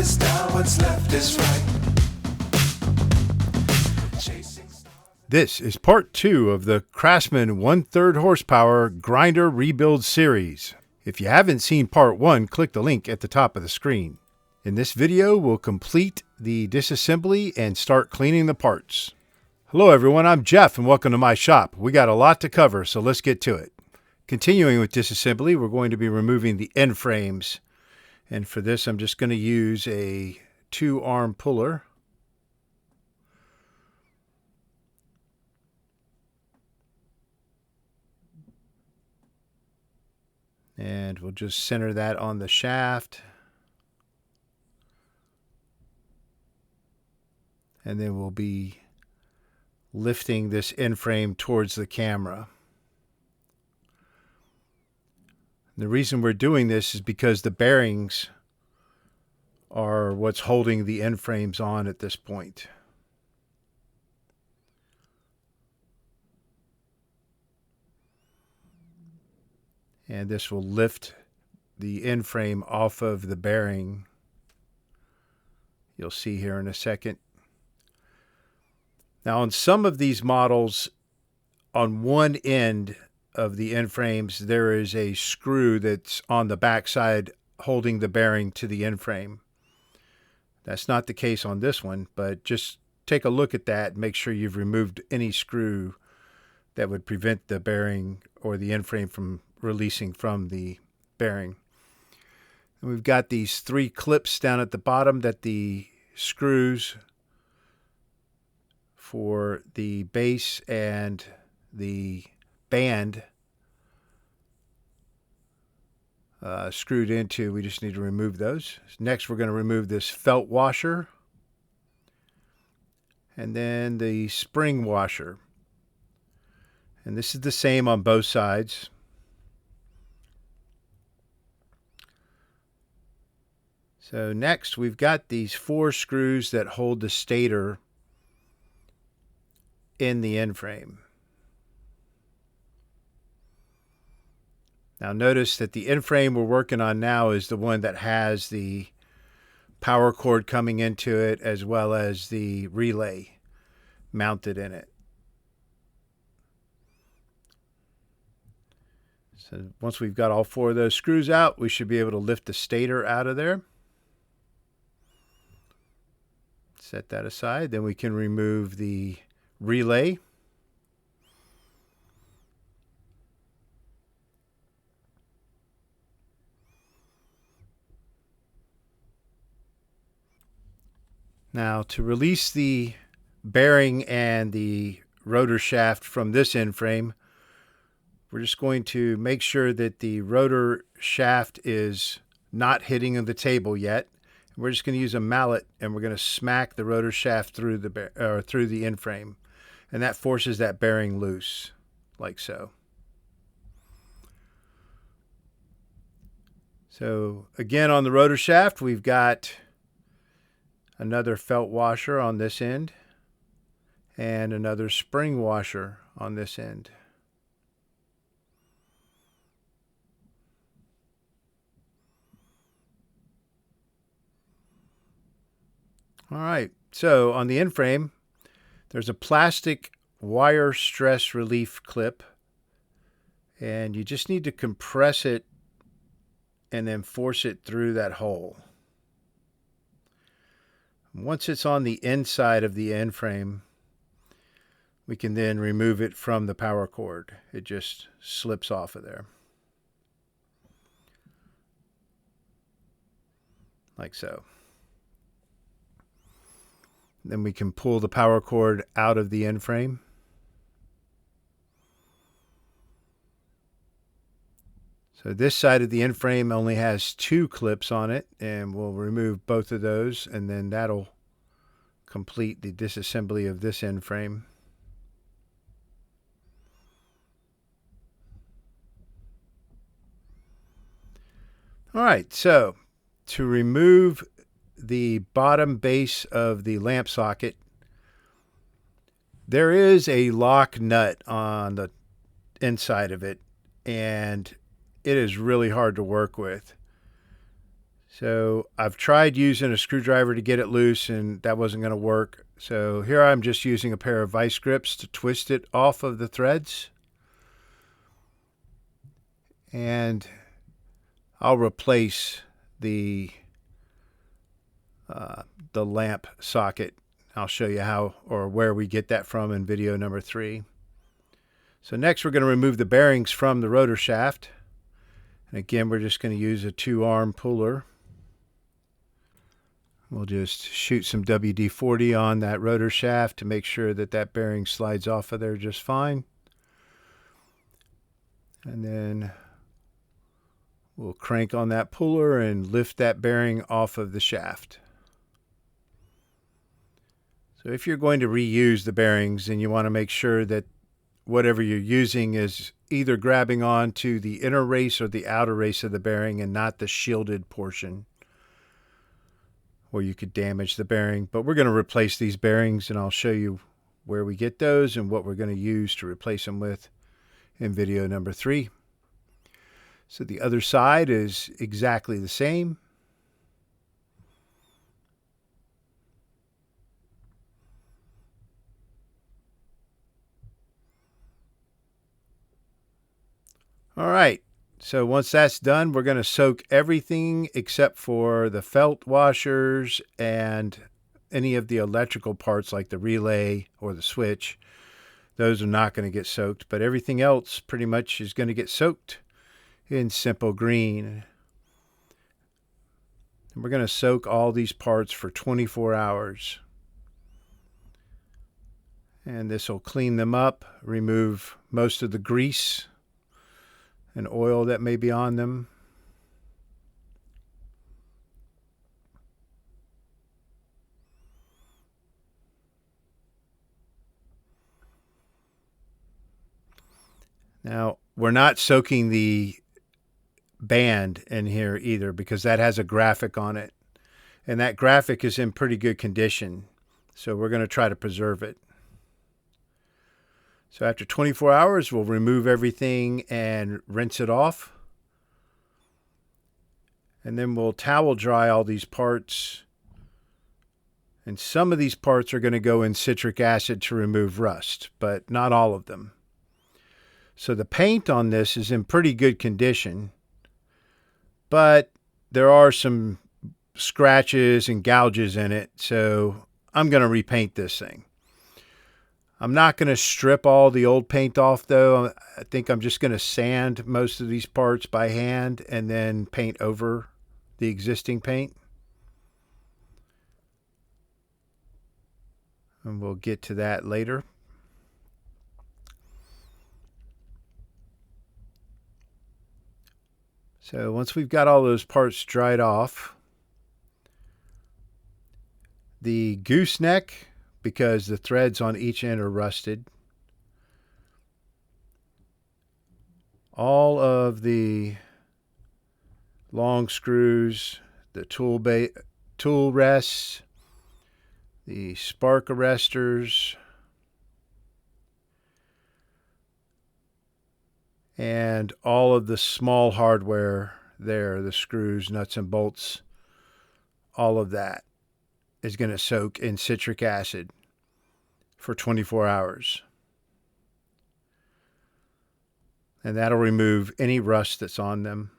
is down, what's left is right. This is part 2 of the Craftsman 1/3 horsepower grinder rebuild series. If you haven't seen part 1, click the link at the top of the screen. In this video, we'll complete the disassembly and start cleaning the parts. Hello everyone, I'm Jeff and welcome to my shop. We got a lot to cover, so let's get to it. Continuing with disassembly, we're going to be removing the end frames. And for this, I'm just going to use a 2-arm puller. And we'll just center that on the shaft. And then we'll be lifting this end frame towards the camera. The reason we're doing this is because the bearings are what's holding the end frames on at this point. And this will lift the end frame off of the bearing. You'll see here in a second. Now on some of these models, on one end of the end frames, there is a screw that's on the back side holding the bearing to the end frame. That's not the case on this one, but just take a look at that and make sure you've removed any screw that would prevent the bearing or the end frame from releasing from the bearing. And we've got these 3 clips down at the bottom that the screws for the base and the band screwed into. We just need to remove those. Next, we're going to remove this felt washer and then the spring washer. And this is the same on both sides. So next, we've got these 4 screws that hold the stator in the end frame. Now notice that the end frame we're working on now is the one that has the power cord coming into it as well as the relay mounted in it. So once we've got all 4 of those screws out, we should be able to lift the stator out of there. Set that aside. Then we can remove the relay. Now to release the bearing and the rotor shaft from this end frame, we're just going to make sure that the rotor shaft is not hitting the table yet. We're just going to use a mallet and we're going to smack the rotor shaft through the end frame. And that forces that bearing loose, like so. So again, on the rotor shaft, we've got another felt washer on this end and another spring washer on this end. All right, so on the end frame, there's a plastic wire stress relief clip, and you just need to compress it and then force it through that hole. Once it's on the inside of the end frame, we can then remove it from the power cord. It just slips off of there. Like so. Then we can pull the power cord out of the end frame. So this side of the end frame only has 2 clips on it, and we'll remove both of those, and then that'll complete the disassembly of this end frame. All right, so to remove the bottom base of the lamp socket, there is a lock nut on the inside of it, and it is really hard to work with. So I've tried using a screwdriver to get it loose, and that wasn't going to work. So here I'm just using a pair of vice grips to twist it off of the threads. And I'll replace the lamp socket. I'll show you how or where we get that from in video number 3. So next we're going to remove the bearings from the rotor shaft. And again, we're just going to use a 2-arm puller. We'll just shoot some WD-40 on that rotor shaft to make sure that that bearing slides off of there just fine. And then we'll crank on that puller and lift that bearing off of the shaft. So if you're going to reuse the bearings, then you want to make sure that whatever you're using is either grabbing onto the inner race or the outer race of the bearing and not the shielded portion, or you could damage the bearing. But we're going to replace these bearings, and I'll show you where we get those and what we're going to use to replace them with in video number 3. So the other side is exactly the same. All right, so once that's done, we're going to soak everything except for the felt washers and any of the electrical parts like the relay or the switch. Those are not going to get soaked, but everything else pretty much is going to get soaked in simple green. And we're going to soak all these parts for 24 hours. And this will clean them up, remove most of the grease and oil that may be on them. Now, we're not soaking the band in here either because that has a graphic on it. And that graphic is in pretty good condition. So we're going to try to preserve it. So after 24 hours, we'll remove everything and rinse it off. And then we'll towel dry all these parts. And some of these parts are going to go in citric acid to remove rust, but not all of them. So the paint on this is in pretty good condition, but there are some scratches and gouges in it. So I'm going to repaint this thing. I'm not going to strip all the old paint off, though. I think I'm just going to sand most of these parts by hand and then paint over the existing paint. And we'll get to that later. So once we've got all those parts dried off, the gooseneck, because the threads on each end are rusted, all of the long screws, the tool rests, the spark arresters, and all of the small hardware there, the screws, nuts and bolts, all of that is going to soak in citric acid for 24 hours. And that'll remove any rust that's on them.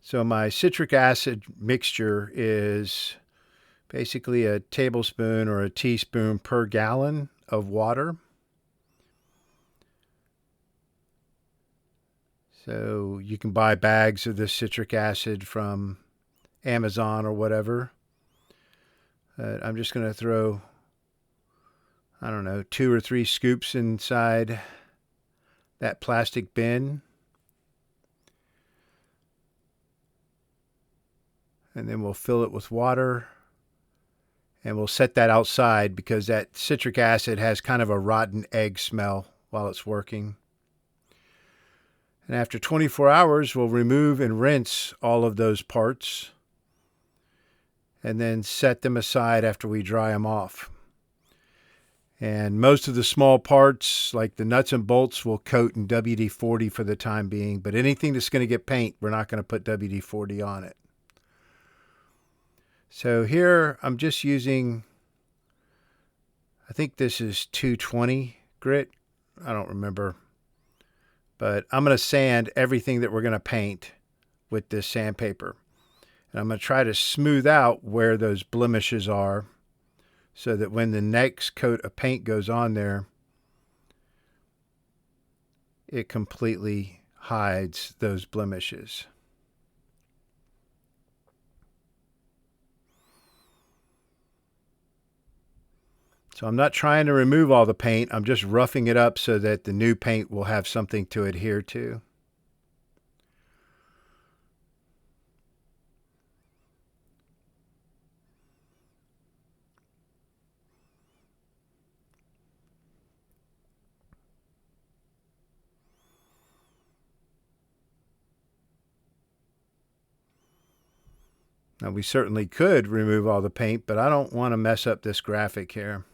So my citric acid mixture is basically a tablespoon or a teaspoon per gallon of water. So you can buy bags of this citric acid from Amazon or whatever. I'm just going to throw, I don't know, 2 or 3 scoops inside that plastic bin. And then we'll fill it with water. And we'll set that outside because that citric acid has kind of a rotten egg smell while it's working. And after 24 hours, we'll remove and rinse all of those parts and then set them aside after we dry them off. And most of the small parts, like the nuts and bolts, will coat in WD-40 for the time being. But anything that's going to get paint, we're not going to put WD-40 on it. So here I'm just using, I think this is 220 grit. I don't remember. But I'm going to sand everything that we're going to paint with this sandpaper. And I'm going to try to smooth out where those blemishes are, so that when the next coat of paint goes on there, it completely hides those blemishes. So I'm not trying to remove all the paint. I'm just roughing it up so that the new paint will have something to adhere to. Now, we certainly could remove all the paint, but I don't want to mess up this graphic here.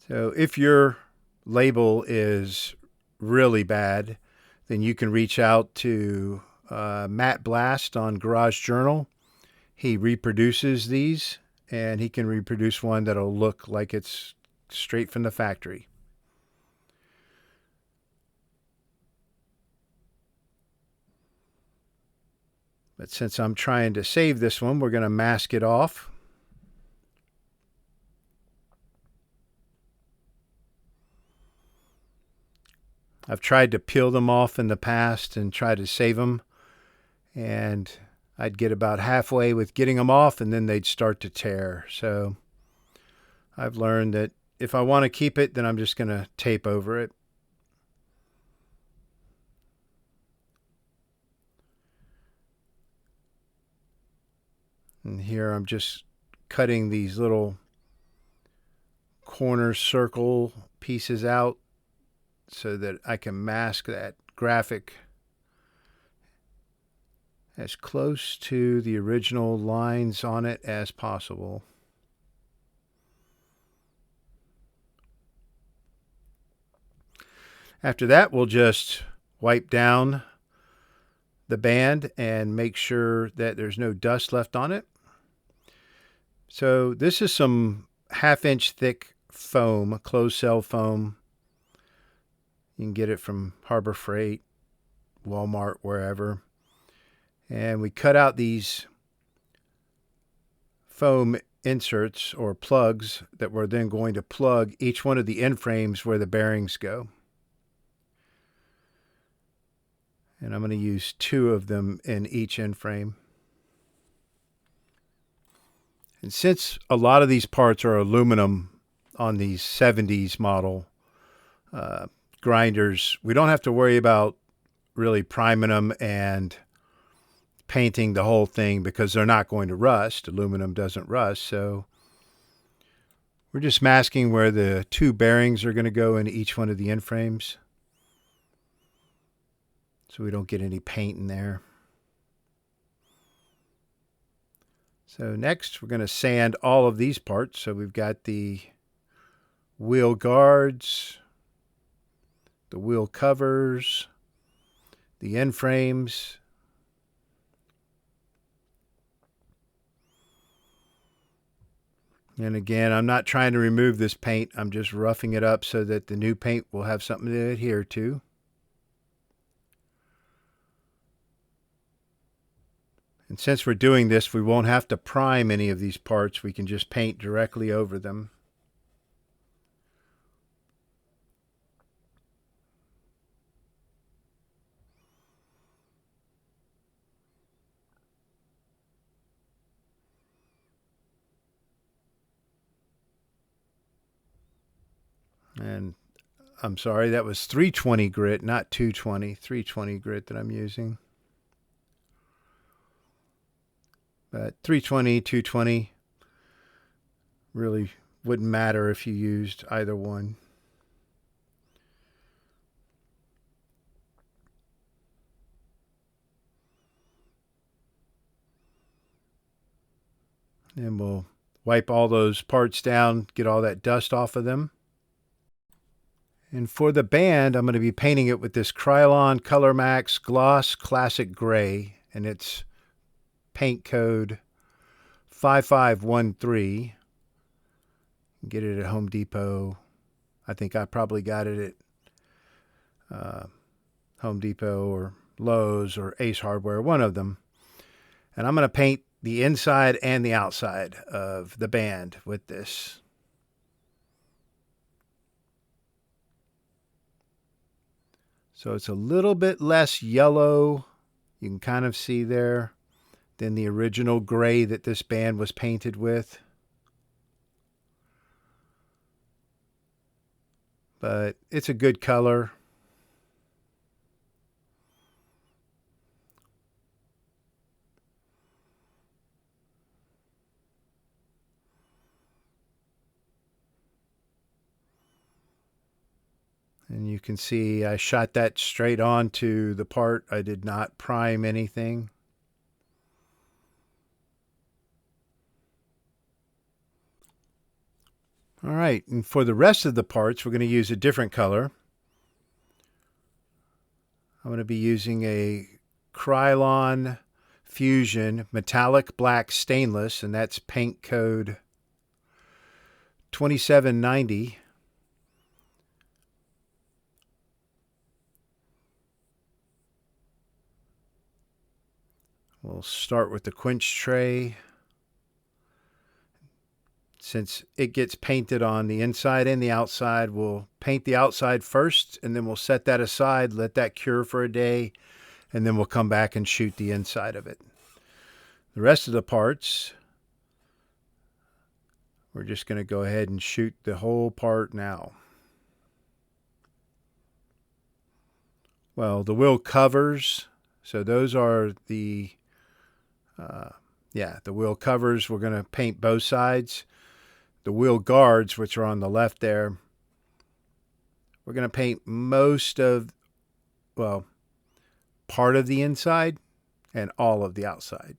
So if your label is really bad, then you can reach out to Matt Blast on Garage Journal. He reproduces these, and he can reproduce one that'll look like it's straight from the factory. But since I'm trying to save this one, we're going to mask it off. I've tried to peel them off in the past and try to save them, and I'd get about halfway with getting them off, and then they'd start to tear. So I've learned that if I want to keep it, then I'm just going to tape over it. And here I'm just cutting these little corner circle pieces out so that I can mask that graphic as close to the original lines on it as possible. After that, we'll just wipe down the band and make sure that there's no dust left on it. So this is some 1/2 inch thick foam, closed cell foam. You can get it from Harbor Freight, Walmart, wherever. And we cut out these foam inserts or plugs that we're then going to plug each one of the end frames where the bearings go. And I'm going to use 2 of them in each end frame. And since a lot of these parts are aluminum on these 70s model grinders, we don't have to worry about really priming them and painting the whole thing because they're not going to rust. Aluminum doesn't rust, so we're just masking where the 2 bearings are going to go in each one of the end frames, so we don't get any paint in there. So next, we're going to sand all of these parts. So we've got the wheel guards, the wheel covers, the end frames. And again, I'm not trying to remove this paint. I'm just roughing it up so that the new paint will have something to adhere to. And since we're doing this, we won't have to prime any of these parts. We can just paint directly over them. And I'm sorry, that was 320 grit, not 220. 320 grit that I'm using. But 320, 220 really wouldn't matter if you used either one. And we'll wipe all those parts down, get all that dust off of them. And for the band, I'm going to be painting it with this Krylon Color Max Gloss Classic Gray, and it's paint code 5513. Get it at Home Depot. I think I probably got it at Home Depot or Lowe's or Ace Hardware, one of them. And I'm going to paint the inside and the outside of the band with this. So it's a little bit less yellow, you can kind of see there, than the original gray that this band was painted with. But it's a good color. And you can see I shot that straight onto the part. I did not prime anything. All right, and for the rest of the parts, we're going to use a different color. I'm going to be using a Krylon Fusion Metallic Black Stainless, and that's paint code 2790. We'll start with the quench tray. Since it gets painted on the inside and the outside, we'll paint the outside first, and then we'll set that aside, let that cure for a day, and then we'll come back and shoot the inside of it. The rest of the parts, we're just going to go ahead and shoot the whole part now. Well, the wheel covers, so those are the the wheel covers. We're going to paint both sides. The wheel guards, which are on the left there, we're going to paint most of, well, part of the inside and all of the outside.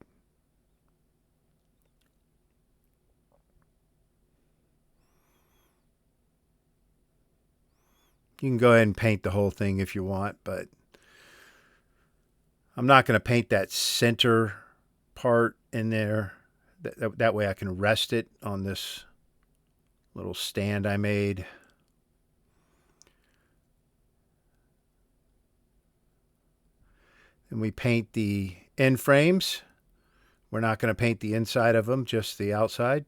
You can go ahead and paint the whole thing if you want, but I'm not going to paint that center part in there. That way I can rest it on this little stand I made. And we paint the end frames. We're not going to paint the inside of them, just the outside.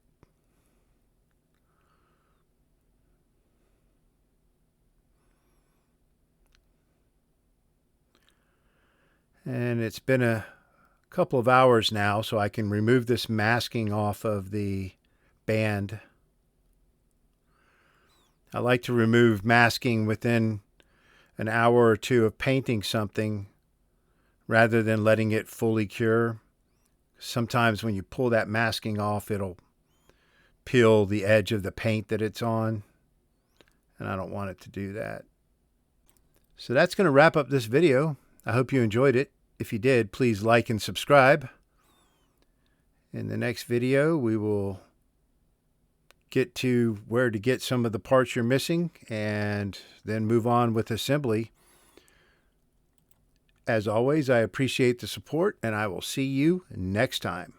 And it's been a couple of hours now, so I can remove this masking off of the band. I like to remove masking within an hour or two of painting something rather than letting it fully cure. Sometimes when you pull that masking off, it'll peel the edge of the paint that it's on, and I don't want it to do that. So that's going to wrap up this video. I hope you enjoyed it. If you did, please like and subscribe. In the next video, we will get to where to get some of the parts you're missing and then move on with assembly. As always, I appreciate the support, and I will see you next time.